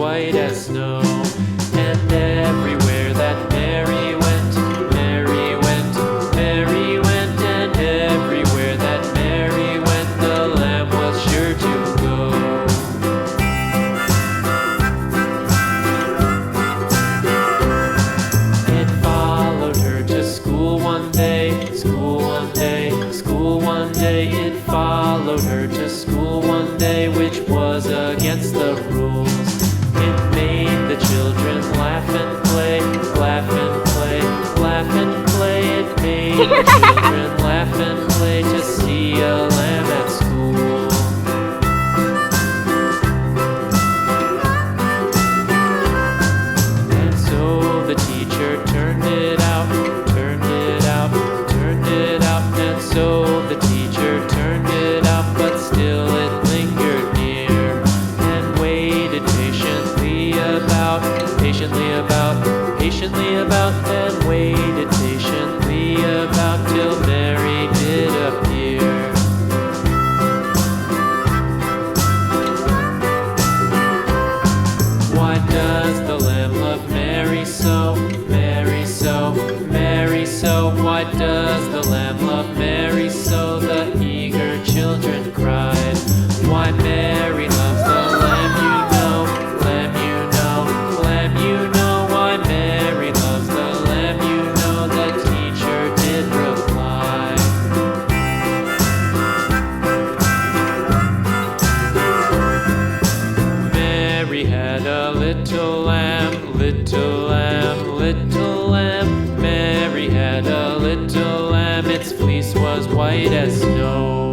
white as snow. And everywhere that Mary went, Mary went, Mary went, and everywhere that Mary went, the lamb was sure to go. It followed her to school one day, school one day, school one day. It followed her to school one day, which was against the rules. It made the children laugh and play, laugh and play, laugh and play. It made the children laugh and play to see a lamb at school. And so the teacher turned it out, turned it out, turned it out. And so the teacher turned it out, but still it lingered near and waited patiently about, patiently about, and waited patiently about till Mary did appear. Why does the lamb love Mary so, Mary so, Mary so? Why does the lamb love Mary so? The eager children cried. Why Mary loves the lamb, you know, lamb, you know, lamb, you know. Why Mary loves the lamb, you know, the teacher did reply. Mary had a little lamb, little lamb, little lamb. Mary had a little lamb, its fleece was white as snow.